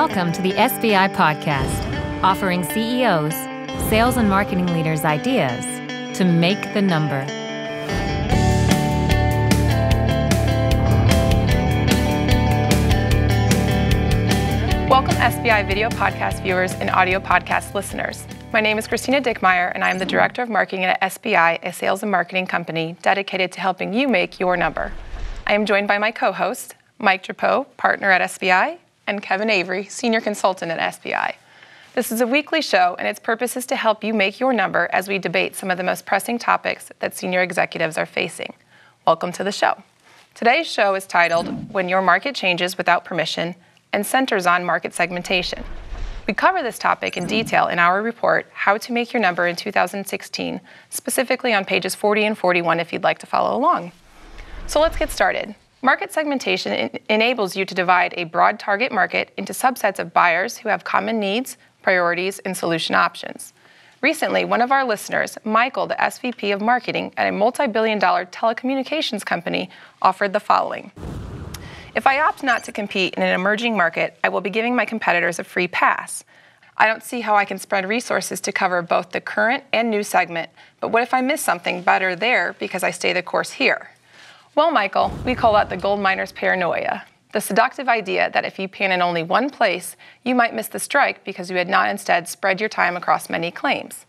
Welcome to the SBI podcast, offering CEOs, sales and marketing leaders ideas to make the number. Welcome SBI video podcast viewers and audio podcast listeners. My name is Christina Dickmeyer, and I am the Director of Marketing at SBI, a sales and marketing company dedicated to helping you make your number. I am joined by my co-host, Mike Drapeau, partner at SBI, and Kevin Avery, senior consultant at SBI. This is a weekly show, and its purpose is to help you make your number as we debate some of the most pressing topics that senior executives are facing. Welcome to the show. Today's show is titled, When Your Market Changes Without Permission, and centers on market segmentation. We cover this topic in detail in our report, How to Make Your Number in 2016, specifically on pages 40 and 41 if you'd like to follow along. So let's get started. Market segmentation enables you to divide a broad target market into subsets of buyers who have common needs, priorities, and solution options. Recently, one of our listeners, Michael, the SVP of Marketing at a multi-billion-dollar telecommunications company, offered the following. If I opt not to compete in an emerging market, I will be giving my competitors a free pass. I don't see how I can spread resources to cover both the current and new segment, but what if I miss something better there because I stay the course here? Well, Michael, we call that the gold miner's paranoia, the seductive idea that if you pan in only one place, you might miss the strike because you had not instead spread your time across many claims.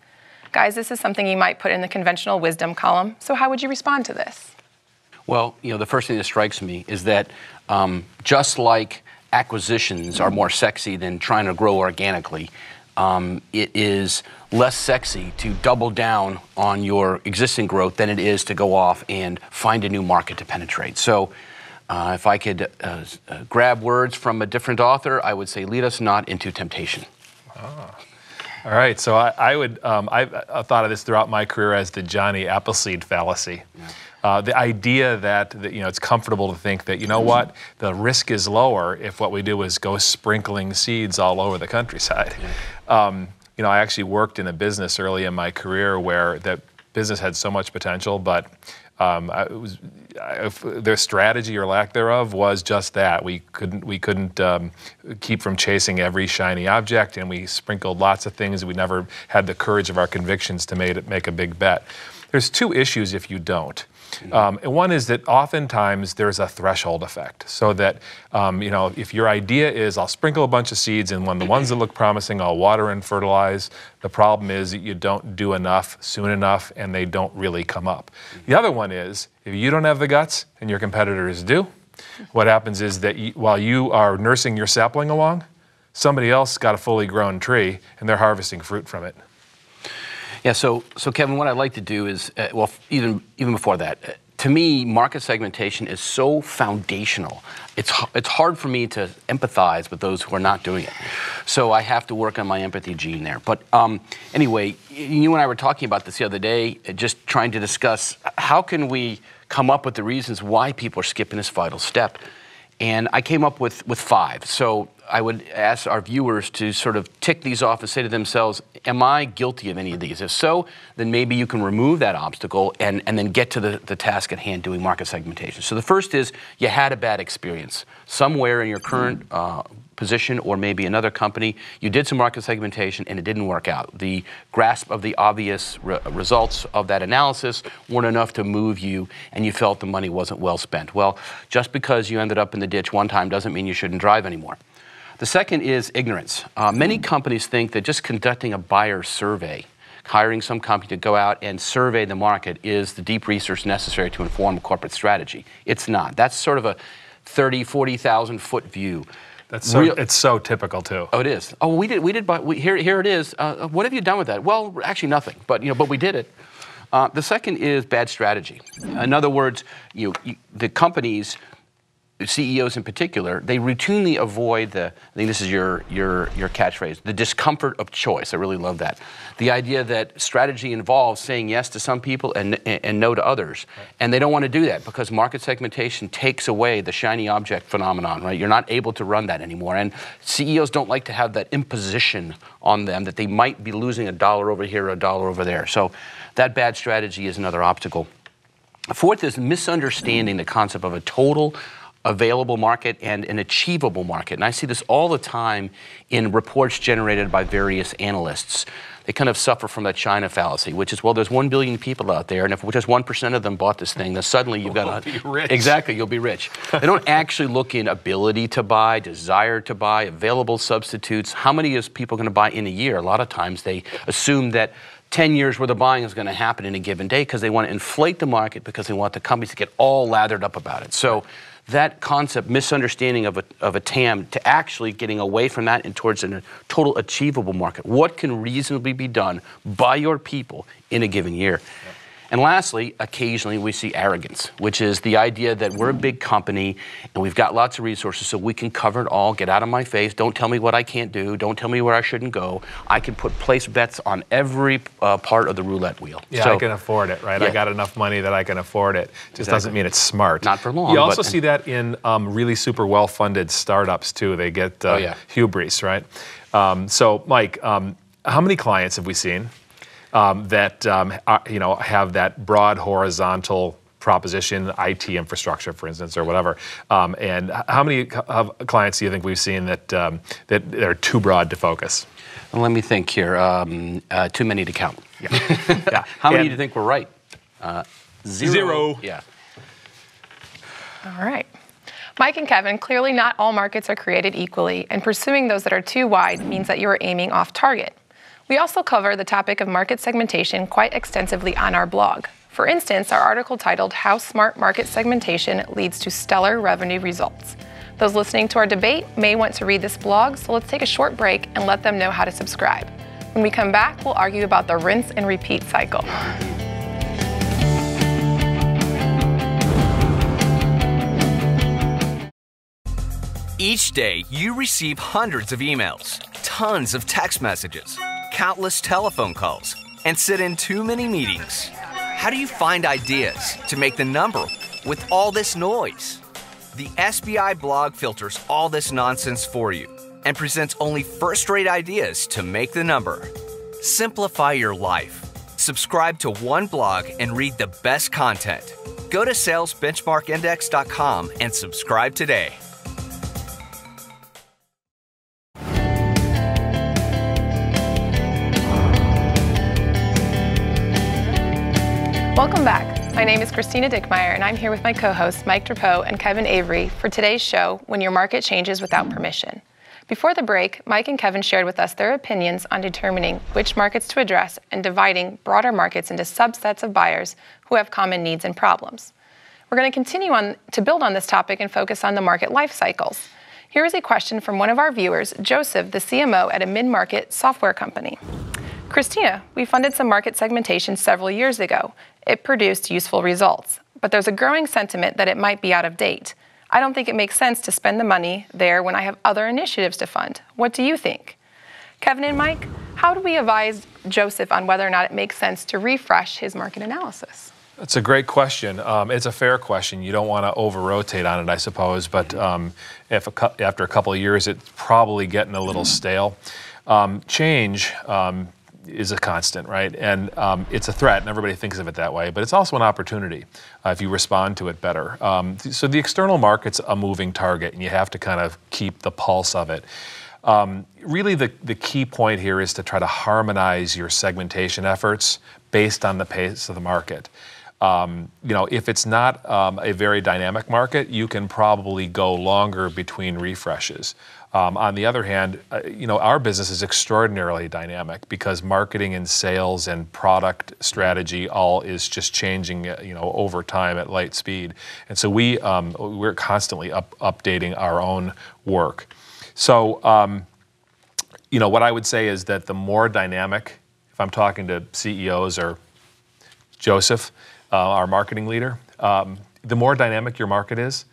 Guys, this is something you might put in the conventional wisdom column, so how would you respond to this? Well, the first thing that strikes me is that just like acquisitions are more sexy than trying to grow organically, it is less sexy to double down on your existing growth than it is to go off and find a new market to penetrate. So if I could grab words from a different author, I would say, lead us not into temptation. Oh. All right, so I've thought of this throughout my career as the Johnny Appleseed fallacy. Yeah. The idea that it's comfortable to think that, the risk is lower if what we do is go sprinkling seeds all over the countryside. Yeah. I actually worked in a business early in my career where that business had so much potential, but their strategy or lack thereof was just that. We couldn't keep from chasing every shiny object, and we sprinkled lots of things. We never had the courage of our convictions to make a big bet. There's two issues if you don't. And one is that oftentimes there's a threshold effect, so that if your idea is I'll sprinkle a bunch of seeds and when the ones that look promising I'll water and fertilize, the problem is that you don't do enough soon enough and they don't really come up. The other one is if you don't have the guts and your competitors do, what happens is that while you are nursing your sapling along, somebody else got a fully grown tree and they're harvesting fruit from it. Yeah, so Kevin, what I'd like to do is, even before that, to me, market segmentation is so foundational. It's hard for me to empathize with those who are not doing it. So I have to work on my empathy gene there. But anyway, you and I were talking about this the other day, just trying to discuss how can we come up with the reasons why people are skipping this vital step. And I came up with 5. So I would ask our viewers to sort of tick these off and say to themselves, am I guilty of any of these? If so, then maybe you can remove that obstacle and then get to the task at hand doing market segmentation. So the first is you had a bad experience. Somewhere in your current position or maybe another company, you did some market segmentation and it didn't work out. The grasp of the obvious results of that analysis weren't enough to move you and you felt the money wasn't well spent. Well, just because you ended up in the ditch one time doesn't mean you shouldn't drive anymore. The second is ignorance. Many companies think that just conducting a buyer survey, hiring some company to go out and survey the market is the deep research necessary to inform a corporate strategy. It's not. That's sort of a 30, 40,000 foot view. It's so typical too. Oh, it is. Oh, here it is. What have you done with that? Well, actually nothing, but we did it. The second is bad strategy. In other words, the companies, CEOs in particular, they routinely avoid I think this is your catchphrase, the discomfort of choice. I really love that. The idea that strategy involves saying yes to some people and no to others. Right. And they don't want to do that because market segmentation takes away the shiny object phenomenon, right? You're not able to run that anymore. And CEOs don't like to have that imposition on them that they might be losing $1 over here, $1 over there. So that bad strategy is another obstacle. Fourth is misunderstanding the concept of a total available market and an achievable market. And I see this all the time in reports generated by various analysts. They kind of suffer from that China fallacy, which is, well, there's 1 billion people out there, and if just 1% of them bought this thing, then suddenly you've got be rich. Exactly, you'll be rich. They don't actually look in ability to buy, desire to buy, available substitutes. How many is people going to buy in a year? A lot of times they assume that 10 years worth of buying is going to happen in a given day because they want to inflate the market because they want the companies to get all lathered up about it. So that concept, misunderstanding of a TAM to actually getting away from that and towards a total achievable market. What can reasonably be done by your people in a given year? Yep. And lastly, occasionally we see arrogance, which is the idea that we're a big company and we've got lots of resources so we can cover it all. Get out of my face. Don't tell me what I can't do. Don't tell me where I shouldn't go. I can place bets on every part of the roulette wheel. Yeah, so, I can afford it, right? Yeah. I got enough money that I can afford it. Just doesn't mean it's smart. Not for long. You also see that in really super well-funded startups too. They get hubris, right? So, Mike, how many clients have we seen that have that broad horizontal proposition, IT infrastructure, for instance, or whatever? And how many clients do you think we've seen that are too broad to focus? Well, let me think here. Too many to count. Yeah. Yeah. How many do you think were right? Zero. Yeah. All right. Mike and Kevin, clearly not all markets are created equally, and pursuing those that are too wide means that you are aiming off target. We also cover the topic of market segmentation quite extensively on our blog. For instance, our article titled How Smart Market Segmentation Leads to Stellar Revenue Results. Those listening to our debate may want to read this blog, so let's take a short break and let them know how to subscribe. When we come back, we'll argue about the rinse and repeat cycle. Each day, you receive hundreds of emails, tons of text messages, countless telephone calls, and sit in too many meetings. How do you find ideas to make the number with all this noise? The SBI blog filters all this nonsense for you and presents only first-rate ideas to make the number. Simplify your life. Subscribe to one blog and read the best content. Go to salesbenchmarkindex.com and subscribe today. Welcome back. My name is Christina Dickmeyer, and I'm here with my co-hosts Mike Drapeau and Kevin Avery for today's show, When Your Market Changes Without Permission. Before the break, Mike and Kevin shared with us their opinions on determining which markets to address and dividing broader markets into subsets of buyers who have common needs and problems. We're going to continue on to build on this topic and focus on the market life cycles. Here is a question from one of our viewers, Joseph, the CMO at a mid-market software company. Christina, we funded some market segmentation several years ago. It produced useful results, but there's a growing sentiment that it might be out of date. I don't think it makes sense to spend the money there when I have other initiatives to fund. What do you think? Kevin and Mike, how do we advise Joseph on whether or not it makes sense to refresh his market analysis? That's a great question. It's a fair question. You don't want to over-rotate on it, I suppose, but after a couple of years, it's probably getting a little stale. Change is a constant, right? And it's a threat, and everybody thinks of it that way, but it's also an opportunity if you respond to it better. So the external market's a moving target, and you have to kind of keep the pulse of it. Really, the key point here is to try to harmonize your segmentation efforts based on the pace of the market. If it's not a very dynamic market, you can probably go longer between refreshes. On the other hand, our business is extraordinarily dynamic because marketing and sales and product strategy all is just changing, over time at light speed. And so we're constantly updating our own work. So, what I would say is that the more dynamic, if I'm talking to CEOs or Joseph, our marketing leader, the more dynamic your market is,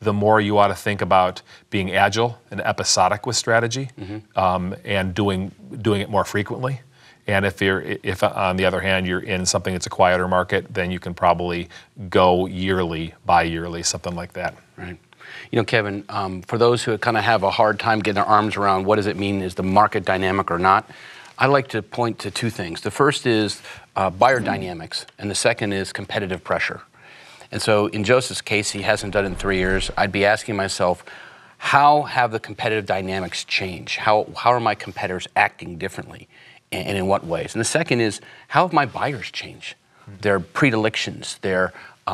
the more you ought to think about being agile and episodic with strategy, and doing it more frequently. And if on the other hand you're in something that's a quieter market, then you can probably go yearly, bi-yearly, something like that. Right. Kevin, for those who kind of have a hard time getting their arms around what does it mean, is the market dynamic or not, I like to point to two things. The first is buyer dynamics, and the second is competitive pressure. And so in Joseph's case, he hasn't done it in 3 years. I'd be asking myself, how have the competitive dynamics changed? How are my competitors acting differently, and in what ways? And the second is, how have my buyers changed? Their predilections, their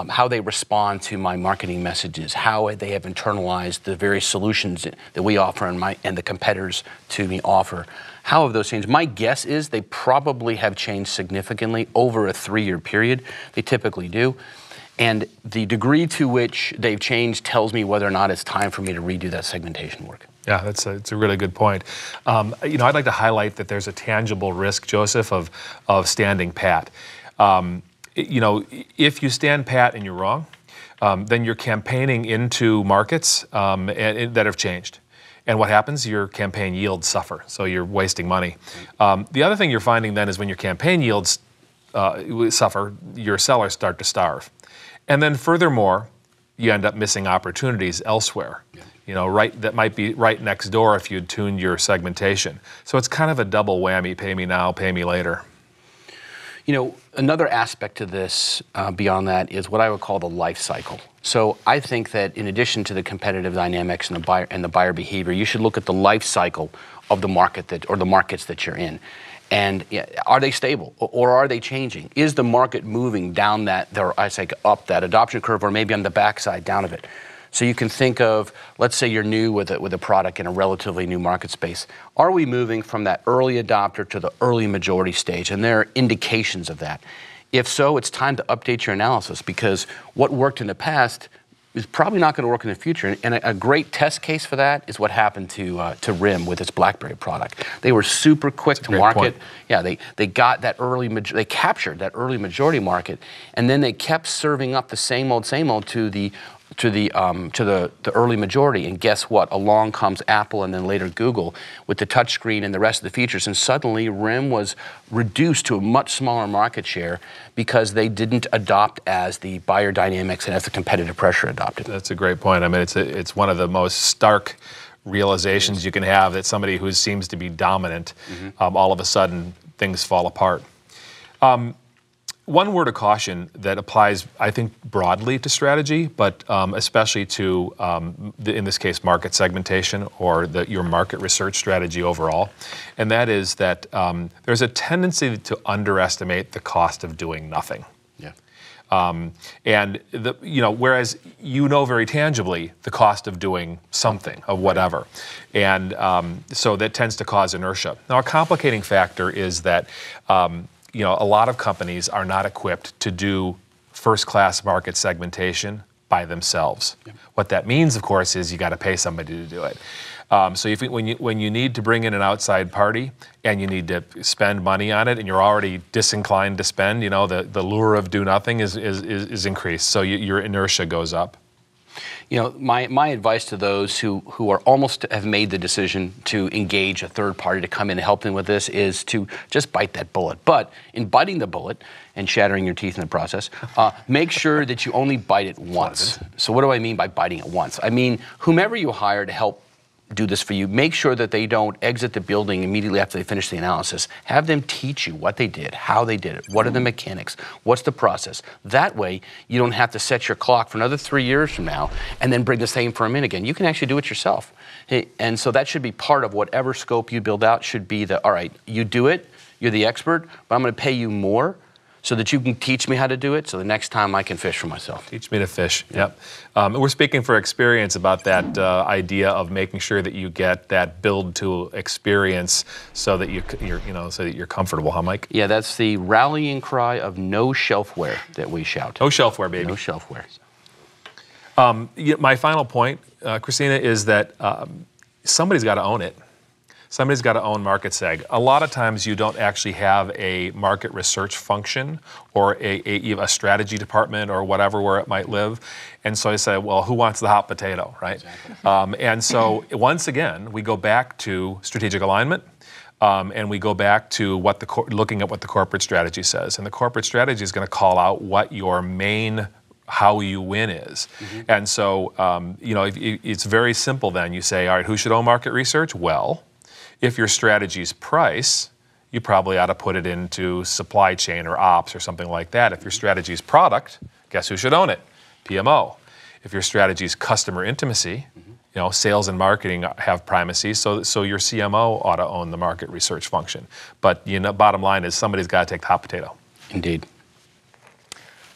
how they respond to my marketing messages, how they have internalized the various solutions that we offer and the competitors to me offer. How have those changed? My guess is they probably have changed significantly over a 3-year period. They typically do. And the degree to which they've changed tells me whether or not it's time for me to redo that segmentation work. Yeah, it's a really good point. I'd like to highlight that there's a tangible risk, Joseph, of standing pat. If you stand pat and you're wrong, then you're campaigning into markets that have changed. And what happens? Your campaign yields suffer, so you're wasting money. The other thing you're finding then is when your campaign yields suffer, your sellers start to starve. And then furthermore, you end up missing opportunities elsewhere. That might be right next door if you'd tuned your segmentation. So it's kind of a double whammy, pay me now, pay me later. Another aspect to this beyond that is what I would call the life cycle. So I think that in addition to the competitive dynamics and the buyer behavior, you should look at the life cycle of the market or the markets that you're in. And are they stable or are they changing? Is the market moving down up that adoption curve, or maybe on the backside down of it? So you can think of, let's say you're new with a product in a relatively new market space. Are we moving from that early adopter to the early majority stage? And there are indications of that. If so, it's time to update your analysis, because what worked in the past is probably not going to work in the future. And a great test case for that is what happened to RIM with its BlackBerry product. They were super quick to market. Point. Yeah, they got that they captured that early majority market, and then they kept serving up the same old to the early majority. And guess what? Along comes Apple and then later Google with the touchscreen and the rest of the features. And suddenly RIM was reduced to a much smaller market share because they didn't adopt as the buyer dynamics and as the competitive pressure adopted. That's a great point. I mean, it's one of the most stark realizations you can have, that somebody who seems to be dominant, all of a sudden things fall apart. One word of caution that applies, I think, broadly to strategy, but especially to, in this case, market segmentation or your market research strategy overall, and that is that there's a tendency to underestimate the cost of doing nothing. Yeah. Whereas very tangibly the cost of doing something, of whatever, and so that tends to cause inertia. Now, a complicating factor is that a lot of companies are not equipped to do first-class market segmentation by themselves. Yep. What that means, of course, is you got to pay somebody to do it. So when you need to bring in an outside party and you need to spend money on it, and you're already disinclined to spend, the lure of do nothing is increased. So your inertia goes up. My advice to those who are almost have made the decision to engage a third party to come in and help them with this is to just bite that bullet. But in biting the bullet and shattering your teeth in the process, make sure that you only bite it once. So what do I mean by biting it once? I mean, whomever you hire to help do this for you, make sure that they don't exit the building immediately after they finish the analysis. Have them teach you what they did, how they did it, what are the mechanics, what's the process. That way, you don't have to set your clock for another 3 years from now and then bring the same firm in again. You can actually do it yourself. And so that should be part of whatever scope you build out. Should be all right, you do it, you're the expert, but I'm going to pay you more so that you can teach me how to do it, so the next time I can fish for myself. Teach me to fish, yep. We're speaking for experience about that idea of making sure that you get that build to experience so that you're comfortable, huh, Mike? Yeah, that's the rallying cry of no shelfware that we shout. No shelfware, baby. No shelfware. My final point, Christina, is that somebody's got to own it. Somebody's got to own market seg. A lot of times you don't actually have a market research function or a strategy department or whatever where it might live. And so I say, well, who wants the hot potato, right? Exactly. And so once again, we go back to strategic alignment. And we go back to looking at what the corporate strategy says. And the corporate strategy is going to call out what your main how you win is. And so, it's very simple then. You say, all right, who should own market research? Well, if your strategy is price, you probably ought to put it into supply chain or ops or something like that. If your strategy is product, guess who should own it? PMO. If your strategy is customer intimacy, you know, sales and marketing have primacy, so your CMO ought to own the market research function. But you know, bottom line is somebody's got to take the hot potato. Indeed.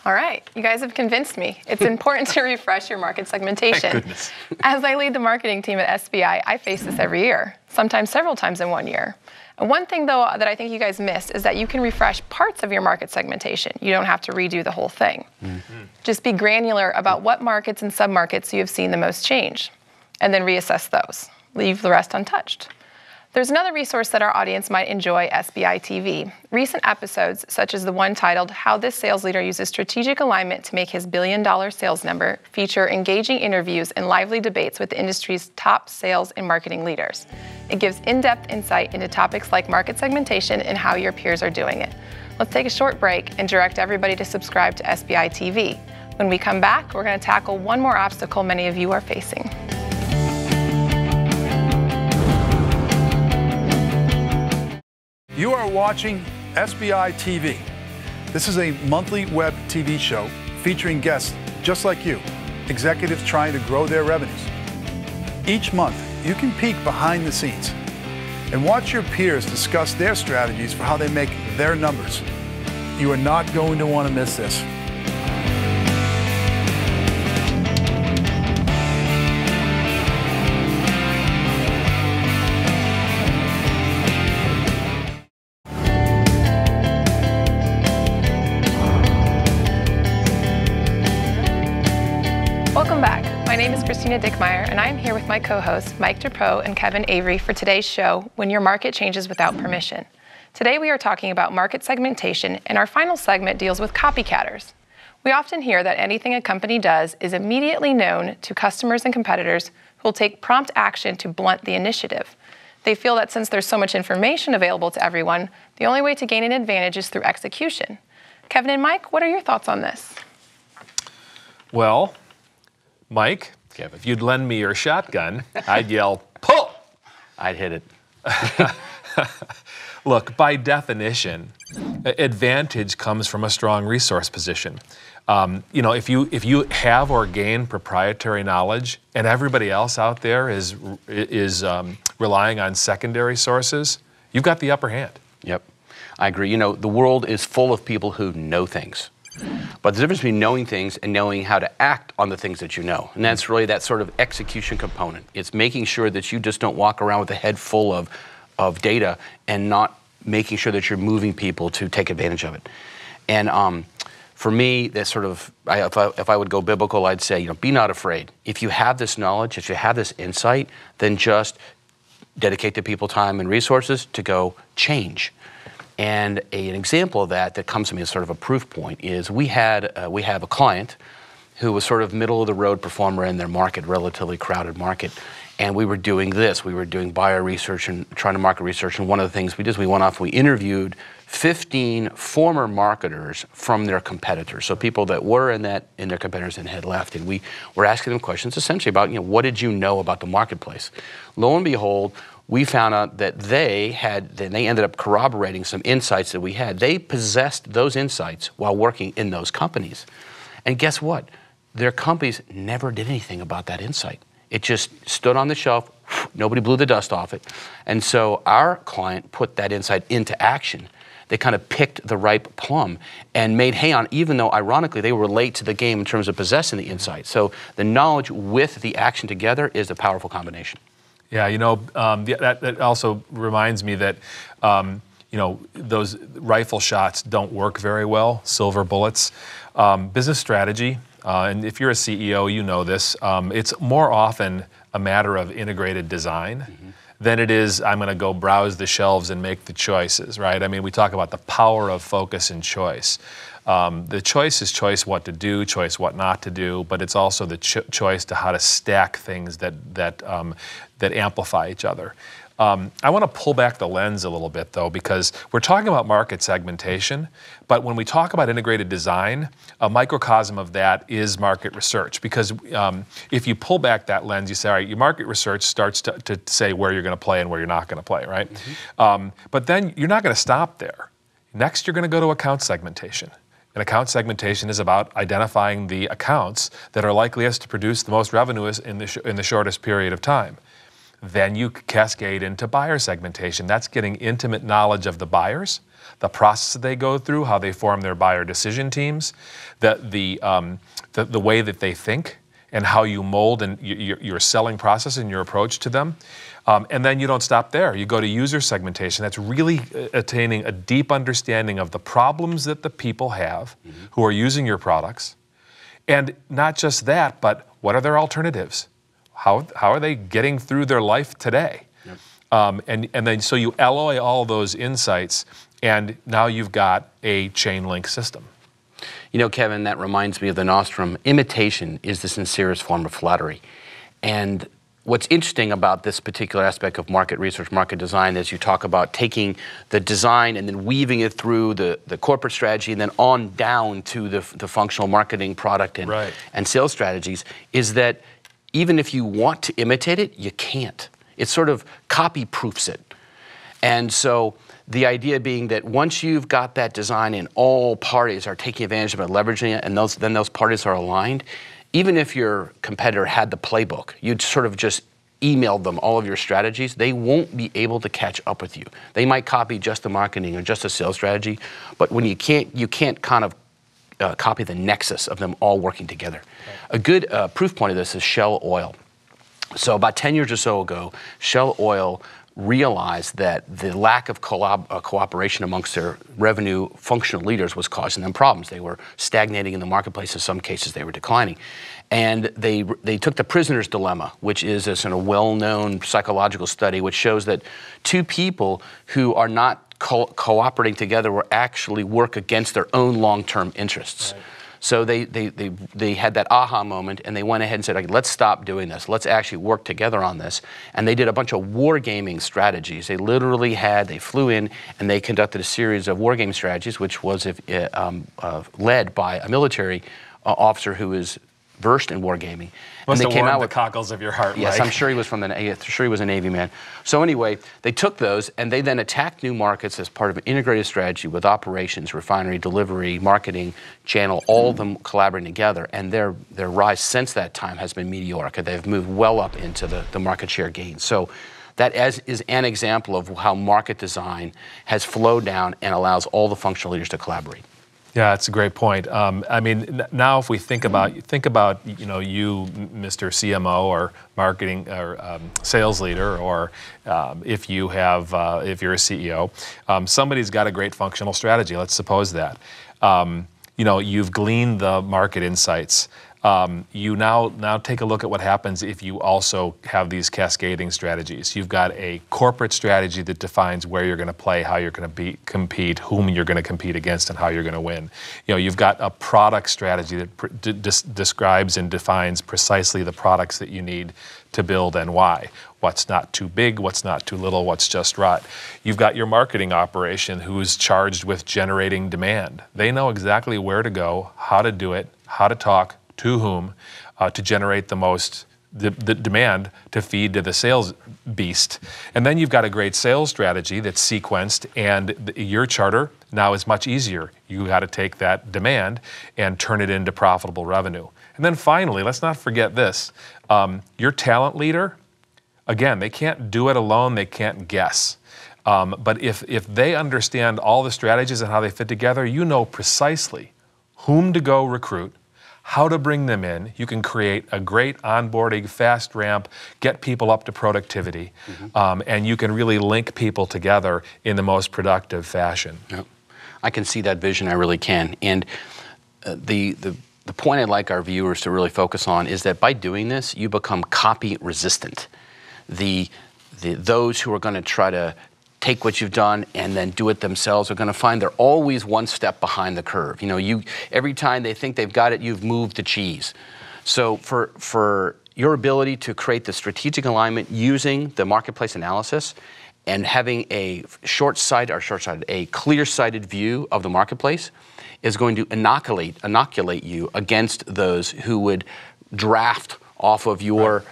All right, you guys have convinced me. It's important to refresh your market segmentation. Thank goodness. As I lead the marketing team at SBI, I face this every year, sometimes several times in one year. And one thing, though, that I think you guys missed is that you can refresh parts of your market segmentation. You don't have to redo the whole thing. Just be granular about what markets and submarkets you have seen the most change, and then reassess those. Leave the rest untouched. There's another resource that our audience might enjoy, SBI TV. Recent episodes, such as the one titled How This Sales Leader Uses Strategic Alignment to Make His billion-dollar Sales Number, feature engaging interviews and lively debates with the industry's top sales and marketing leaders. It gives in-depth insight into topics like market segmentation and how your peers are doing it. Let's take a short break and direct everybody to subscribe to SBI TV. When we come back, we're going to tackle one more obstacle many of you are facing. You are watching SBI TV. This is a monthly web TV show featuring guests just like you, executives trying to grow their revenues. Each month, you can peek behind the scenes and watch your peers discuss their strategies for how they make their numbers. You are not going to want to miss this. Welcome back. My name is Christina Dickmeyer, and I'm here with my co-hosts, Mike Drapeau and Kevin Avery, for today's show, When Your Market Changes Without Permission. Today we are talking about market segmentation, and our final segment deals with copycatters. We often hear that anything a company does is immediately known to customers and competitors who will take prompt action to blunt the initiative. They feel that since there's so much information available to everyone, the only way to gain an advantage is through execution. Kevin and Mike, what are your thoughts on this? Well, Mike, if you'd lend me your shotgun, I'd yell, pull! I'd hit it. Look, by definition, advantage comes from a strong resource position. You know, if you have or gain proprietary knowledge, and everybody else out there is relying on secondary sources, you've got the upper hand. Yep, I agree. You know, the world is full of people who know things. But the difference between knowing things and knowing how to act on the things that you know. And that's really that sort of execution component. It's making sure that you just don't walk around with a head full of data and not making sure that you're moving people to take advantage of it. And for me, that's sort of, if I would go biblical, I'd say, you know, be not afraid. If you have this knowledge, if you have this insight, then just dedicate the people time and resources to go change. And an example of that comes to me as sort of a proof point is we have a client who was sort of middle of the road performer in their market, relatively crowded market. And we were doing this. We were doing buyer research and trying to market research. And one of the things we did is we went off and we interviewed 15 former marketers from their competitors. So people that were in their competitors and had left. And we were asking them questions essentially about, you know, what did you know about the marketplace? Lo and behold, we found out that they ended up corroborating some insights that we had. They possessed those insights while working in those companies. And guess what? Their companies never did anything about that insight. It just stood on the shelf. Nobody blew the dust off it. And so our client put that insight into action. They kind of picked the ripe plum and made hay on, even though ironically they were late to the game in terms of possessing the insight. So the knowledge with the action together is a powerful combination. Yeah, you know, that also reminds me that, you know, those rifle shots don't work very well, silver bullets. Business strategy, and if you're a CEO, you know this, it's more often a matter of integrated design than it is, I'm going to go browse the shelves and make the choices, right? I mean, we talk about the power of focus and choice. The choice is choice what to do, choice what not to do, but it's also the choice to how to stack things that amplify each other. I want to pull back the lens a little bit, though, because we're talking about market segmentation, but when we talk about integrated design, a microcosm of that is market research. Because if you pull back that lens, you say, all right, your market research starts to say where you're going to play and where you're not going to play, right? But then you're not going to stop there. Next, you're going to go to account segmentation. And account segmentation is about identifying the accounts that are likeliest to produce the most revenue in the shortest period of time. Then you cascade into buyer segmentation. That's getting intimate knowledge of the buyers, the process that they go through, how they form their buyer decision teams, the way that they think, and how you mold and your selling process and your approach to them. And then you don't stop there. You go to user segmentation. That's really attaining a deep understanding of the problems that the people have who are using your products. And not just that, but what are their alternatives? How are they getting through their life today? Yep. And then so you alloy all those insights, and now you've got a chain link system. You know, Kevin, that reminds me of the nostrum. Imitation is the sincerest form of flattery. And what's interesting about this particular aspect of market research, market design, is you talk about taking the design and then weaving it through the corporate strategy and then on down to the functional marketing, product, and sales strategies, is that even if you want to imitate it, you can't. It sort of copy-proofs it. And so the idea being that once you've got that design and all parties are taking advantage of it, leveraging it, and then those parties are aligned, even if your competitor had the playbook, you'd sort of just emailed them all of your strategies, they won't be able to catch up with you. They might copy just the marketing or just the sales strategy, but when you can't kind of copy the nexus of them all working together. Right. A good proof point of this is Shell Oil. So about 10 years or so ago, Shell Oil realized that the lack of cooperation amongst their revenue functional leaders was causing them problems. They were stagnating in the marketplace. In some cases, they were declining. And they took the prisoner's dilemma, which is a sort of well-known psychological study which shows that two people who are not cooperating together will actually work against their own long-term interests. Right. So they had that aha moment, and they went ahead and said, okay, let's stop doing this. Let's actually work together on this. And they did a bunch of wargaming strategies. They literally they flew in and they conducted a series of wargaming strategies, which was led by a military officer who is versed in wargaming. Must have warmed the cockles of your heart, Yes, Mike. I'm sure he was sure he was a Navy man. So anyway, they took those and they then attacked new markets as part of an integrated strategy with operations, refinery, delivery, marketing, channel, all of them collaborating together. And their rise since that time has been meteoric. They've moved well up into the market share gains. So that is an example of how market design has flowed down and allows all the functional leaders to collaborate. Yeah, that's a great point. I mean, now if we think about you, Mr. CMO or marketing or sales leader, or if you're a CEO, somebody's got a great functional strategy. Let's suppose that. You've gleaned the market insights. You now take a look at what happens if you also have these cascading strategies. You've got a corporate strategy that defines where you're going to play, how you're going to compete, whom you're going to compete against, and how you're going to win. You've got a product strategy that describes and defines precisely the products that you need to build and why. What's not too big, what's not too little, what's just right. You've got your marketing operation who's charged with generating demand. They know exactly where to go, how to do it, how to talk, to whom, to generate the demand to feed to the sales beast. And then you've got a great sales strategy that's sequenced, and your charter now is much easier. You got to take that demand and turn it into profitable revenue. And then finally, let's not forget this. Your talent leader, again, they can't do it alone, they can't guess. But if they understand all the strategies and how they fit together, you know precisely whom to go recruit, how to bring them in. You can create a great onboarding, fast ramp, get people up to productivity, and you can really link people together in the most productive fashion. Yep. I can see that vision, I really can. And the point I'd like our viewers to really focus on is that by doing this, you become copy resistant. Those who are going to try to take what you've done and then do it themselves are going to find they're always one step behind the curve. Every time they think they've got it, you've moved the cheese. So for your ability to create the strategic alignment using the marketplace analysis and having a a clear-sighted view of the marketplace is going to inoculate you against those who would draft off of your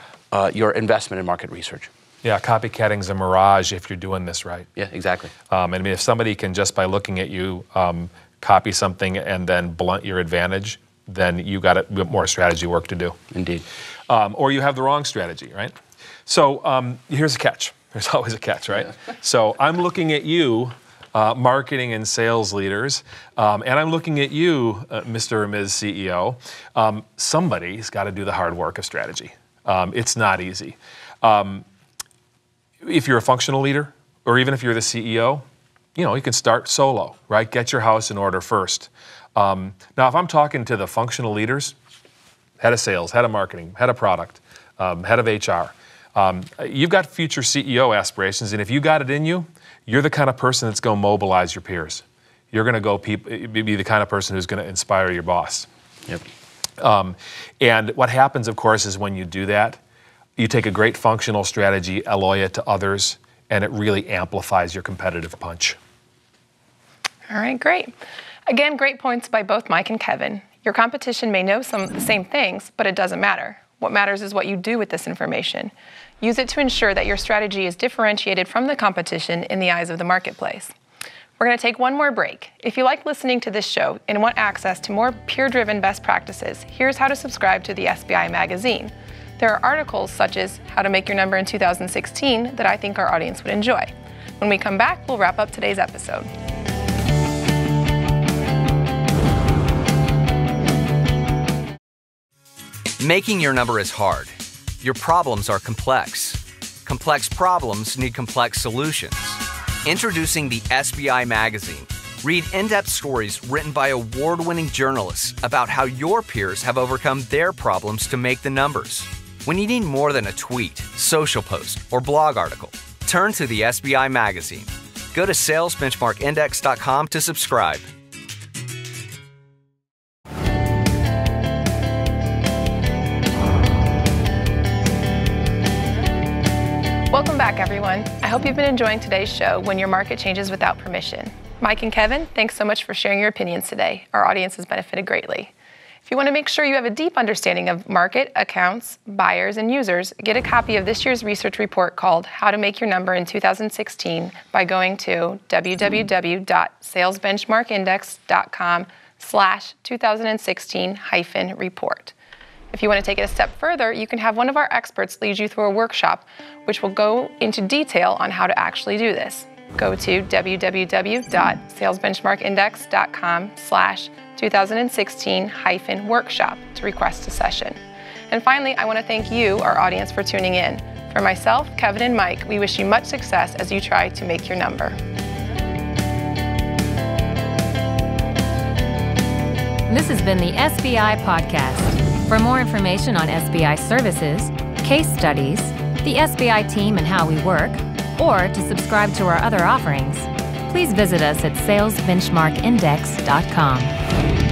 investment in market research. Yeah, copycatting's a mirage if you're doing this right. Yeah, exactly. I mean, if somebody can, just by looking at you, copy something and then blunt your advantage, then you got a bit more strategy work to do. Indeed. Or you have the wrong strategy, right? So here's a catch. There's always a catch, right? Yeah. So I'm looking at you, marketing and sales leaders, and I'm looking at you, Mr. or Ms. CEO. Somebody's got to do the hard work of strategy. It's not easy. If you're a functional leader, or even if you're the CEO, you can start solo, right? Get your house in order first. Now, if I'm talking to the functional leaders, head of sales, head of marketing, head of product, head of HR, you've got future CEO aspirations, and if you got it in you, you're the kind of person that's going to mobilize your peers. You're going to go be the kind of person who's going to inspire your boss. Yep. And what happens, of course, is when you do that, you take a great functional strategy, alloy it to others, and it really amplifies your competitive punch. All right, great. Again, great points by both Mike and Kevin. Your competition may know some of the same things, but it doesn't matter. What matters is what you do with this information. Use it to ensure that your strategy is differentiated from the competition in the eyes of the marketplace. We're going to take one more break. If you like listening to this show and want access to more peer-driven best practices, here's how to subscribe to the SBI magazine. There are articles such as How to Make Your Number in 2016 that I think our audience would enjoy. When we come back, we'll wrap up today's episode. Making your number is hard. Your problems are complex. Complex problems need complex solutions. Introducing the SBI magazine. Read in-depth stories written by award-winning journalists about how your peers have overcome their problems to make the numbers. When you need more than a tweet, social post, or blog article, turn to the SBI magazine. Go to salesbenchmarkindex.com to subscribe. Welcome back, everyone. I hope you've been enjoying today's show, When Your Market Changes Without Permission. Mike and Kevin, thanks so much for sharing your opinions today. Our audience has benefited greatly. If you want to make sure you have a deep understanding of market, accounts, buyers, and users, get a copy of this year's research report called How to Make Your Number in 2016 by going to www.salesbenchmarkindex.com/2016-report. If you want to take it a step further, you can have one of our experts lead you through a workshop, which will go into detail on how to actually do this. Go to www.salesbenchmarkindex.com/2016-workshop to request a session. And finally, I want to thank you, our audience, for tuning in. For myself, Kevin, and Mike, we wish you much success as you try to make your number. This has been the SBI Podcast. For more information on SBI services, case studies, the SBI team and how we work, or to subscribe to our other offerings, please visit us at salesbenchmarkindex.com.